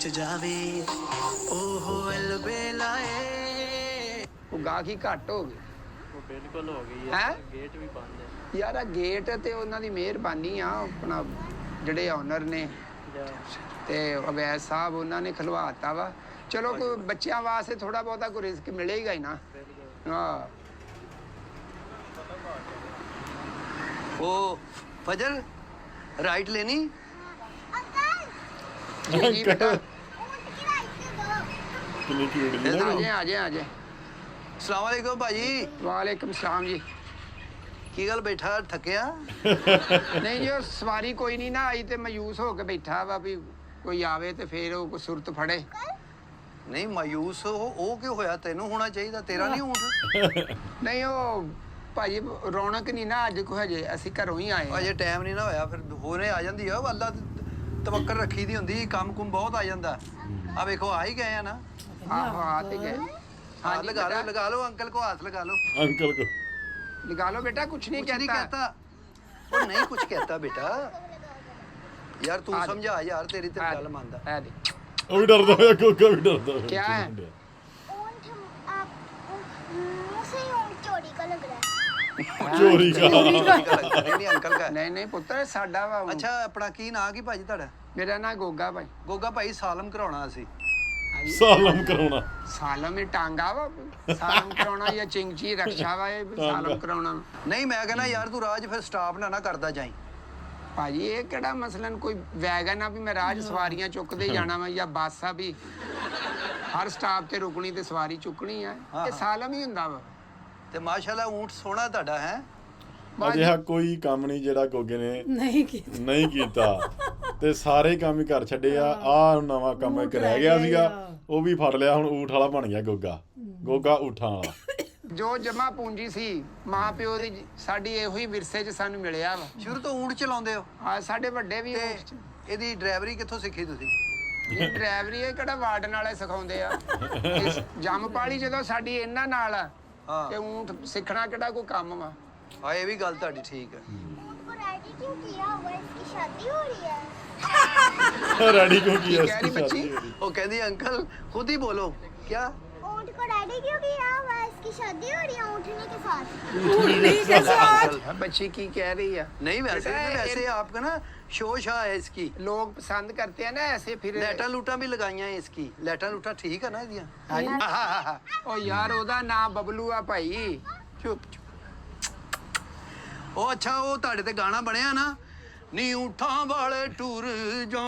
जावे ओहो अलबेलाए ਉਹ ਗਾਹਕੀ ਘੱਟ ਹੋ ਗਈ ਉਹ ਬਿਲਕੁਲ ਹੋ ਗਈ ਹੈਂ? ਗੇਟ ਵੀ ਬੰਦ ਹੈ ਯਾਰ ਆ ਗੇਟ ਤੇ ਉਹਨਾਂ ਦੀ ਮਿਹਰਬਾਨੀ ਆ ਆਪਣਾ ਜਿਹੜੇ ਓਨਰ ਨੇ ਜਾਂ ਤੇ ਅਵੈਸ ਸਾਹਿਬ ਉਹਨਾਂ ਨੇ ਖਲਵਾਤਾ ਵਾ ਚਲੋ ਕੋਈ ਬੱਚਿਆਂ ਵਾਸਤੇ ਥੋੜਾ ਬਹੁਤਾ ਕੋਈ ਰਿਸਕ ਮਿਲੇਗਾ ਹੀ ਨਾ ਬਿਲਕੁਲ ਹਾਂ ओ फजर राइट लेनी ਜੀ ਜੀ ਬੇਟਾ ਕਿੰਨੀ ਕਿਊਟ ਜੀ ਆ ਜੇ ਆ ਜੇ ਆ ਜੇ सलाम वालेकुम भाजी ਵਾਲੇਕਮ ਸਲਾਮ ਜੀ की गल बैठा थकिया ਨਹੀਂ ਜੀ ਉਹ ਸਵਾਰੀ ਕੋਈ ਨਹੀਂ ਨਾ ਆਈ ਤੇ ਮਾਯੂਸ ਹੋ ਕੇ ਬੈਠਾ ਵਾ ਵੀ ਕੋਈ ਆਵੇ ਤੇ ਫੇਰ ਉਹ ਕੋਈ ਸੁਰਤ ਫੜੇ नहीं मायूस हो क्यों होया तेनू होना चाहिए तेरा नहीं ऊँट ਨਹੀਂ ਉਹ ਭਾਜੀ ਰੌਣਕ ਨਹੀਂ ਨਾ ਅੱਜ ਕੋ ਹਜੇ ਅਸੀਂ ਘਰੋਂ ਹੀ ਆਏ ਅਜੇ ਟਾਈਮ ਨਹੀਂ ਨਾ ਹੋਇਆ ਫਿਰ ਹੋਰੇ ਆ ਜਾਂਦੀ ਆ ਅੱਲਾ ਤਵੱਕਲ ਰੱਖੀ ਦੀ ਹੁੰਦੀ ਕੰਮ ਕੁਮ ਬਹੁਤ ਆ ਜਾਂਦਾ ਆ ਵੇਖੋ ਆ ਹੀ ਗਏ ਆ ਨਾ ਆਹੋ ਆ ਤੇ ਗਏ हाथ लगा लो अंकल को हाथ लगा लो ਅੰਕਲ ਕੋ लगा लो बेटा कुछ नहीं कुछ नहीं कहता कहता वो नहीं कुछ कहता बेटा यार तू आ- समझा यार तेरी आ- गल मानदा आ दे। ਉਹ ਵੀ ਡਰਦਾ ਹੋਇਆ ਗੋਗਾ ਵੀ ਡਰਦਾ ਹੋਇਆ क्या है? ऊँट आप मुँह से ही ऊँट चोरी का लग रहा है। ਚੋਰੀ ਕਾ नहीं अंकल का नहीं नहीं पुत्र साडा वा ਅੱਛਾ ਆਪਣਾ ਕੀ ਨਾਂ ਕੀ ਭਾਜੀ ਤੁਹਾਡਾ मेरा ना गोगा भाई ਗੋਗਾ ਭਾਈ ਸਾਲਮ ਕਰਾਉਣਾ ਅਸੀਂ ਸਾਲਮ ਕਰਾਉਣਾ सालम में टांगा वा सालम कराना या चिंगची रक्षा वा ये सालम कराना ਨਹੀਂ ਮੈਂ ਕਹਿੰਦਾ ਯਾਰ ਤੂੰ ਰਾਜ ਫਿਰ ਸਟਾਪ ਨਾ ਕਰਦਾ ਜਾਈ ਭਾਜੀ ਇਹ ਕਿਹੜਾ ਮਸਲਨ ਕੋਈ ਵੈਗਨ ਆ ਵੀ ਮੈਂ ਰਾਜ ਸਵਾਰੀਆਂ ਚੁੱਕਦੇ ਜਾਣਾ ਵਾ ਜਾਂ ਬੱਸ ਆ ਵੀ ਹਰ ਸਟਾਪ ਤੇ ਰੁਕਣੀ ਤੇ ਸਵਾਰੀ ਚੁੱਕਣੀ ਆ ਇਹ ਸਾਲਮ ਹੀ ਹੁੰਦਾ ਵਾ ਤੇ ਮਾਸ਼ਾਅੱਲਾ ਊਂਟ ਸੋਹਣਾ ਤੁਹਾਡਾ ਹੈ ਅਜਿਹਾ ਕੋਈ ਕੰਮ ਨਹੀਂ ਜਿਹੜਾ ਗੋਗੇ ਨੇ ਨਹੀਂ ਕੀਤਾ ਤੇ ਸਾਰੇ ਕੰਮ ਹੀ ਕਰ ਛੱਡੇ ਆ ਨਵਾਂ ਕੰਮ ਇੱਕ ਰਹਿ ਗਿਆ ਸੀਗਾ ਉਹ ਵੀ ਫੜ ਲਿਆ ਹੁਣ ਊਠ ਵਾਲਾ ਬਣ ਗਿਆ ਗੋਗਾ ਊਠਾਂ ਵਾਲਾ ਜੋ ਜਮਾ ਪੂੰਜੀ ਸੀ ਮਾਂ ਪਿਓ ਦੀ ਸਾਡੀ ਇਹੋ ਹੀ ਵਿਰਸੇ 'ਚ ਸਾਨੂੰ ਮਿਲਿਆ ਵਾ ਸ਼ੁਰੂ ਤੋਂ ਊਂਟ ਚਲਾਉਂਦੇ ਹੋ ਆ ਸਾਡੇ ਵੱਡੇ ਵੀ ਤੇ ਊਠ 'ਚ। ਇਹਦੀ ਡਰਾਈਵਰੀ ਕਿੱਥੋਂ ਸਿੱਖੀ ਤੁਸੀਂ ਇਹ ਡਰਾਈਵਰੀ ਇਹ ਕਿਹੜਾ ਵਾਰਡਨ ਵਾਲੇ ਸਿਖਾਉਂਦੇ ਆ ਇਸ ਜੰਮਪਾਲੀ ਜਦੋਂ ਸਾਡੀ ਇਹਨਾਂ ਨਾਲ ਆ ਹਾਂ ਤੇ ਊਂਠ ਸਿੱਖਣਾ ਕਿਹੜਾ ਕੋਈ ਕੰਮ ਵਾ ਆ ਇਹ ਵੀ ਗੱਲ ਤੁਹਾਡੀ ਠੀਕ ਹੈ ऊँट को रेडी क्यों किया हुआ है? इसकी शादी हो रही है। ਰੈਡੀ ਕਿਉਂ ਕੀ ਕੀ ਕਹਿ ਰਹੀ ਬੱਚੀ? ਉਹ ਕਹਿੰਦੀ ਅੰਕਲ ਖੁਦ ਹੀ ਬੋਲੋ क्या ऊँट को रेडी क्यों किया हुआ है? इसकी शादी हो रही है ऊँटनी के साथ। अंकल, बच्ची की कह रही है नहीं वैसे बेटा, वैसे आपका ना शोशा है इसकी लोग पसंद करते हैं ना ऐसे फिर ਲੈਟਾਂ ਲੂਟਾਂ ਵੀ ਲਗਾਈਆਂ इसकी ਲੈਟਾਂ ਲੂਟਾਂ ਠੀਕ ਹੈ ਨਾ ਇਹਦੀਆਂ ਉਹ ਯਾਰ ਉਹਦਾ ਨਾਮ ਬਬਲੂ ਆ ਭਾਈ ਚੁੱਪ ਉਹ ਅੱਛਾ ਉਹ ਤੁਹਾਡੇ ਤੇ ਗਾਣਾ ਬਣਿਆ ਨਾ ਨੀ ਊਠਾਂ ਵਾਲੇ ਟੂਰ ਜਾਣ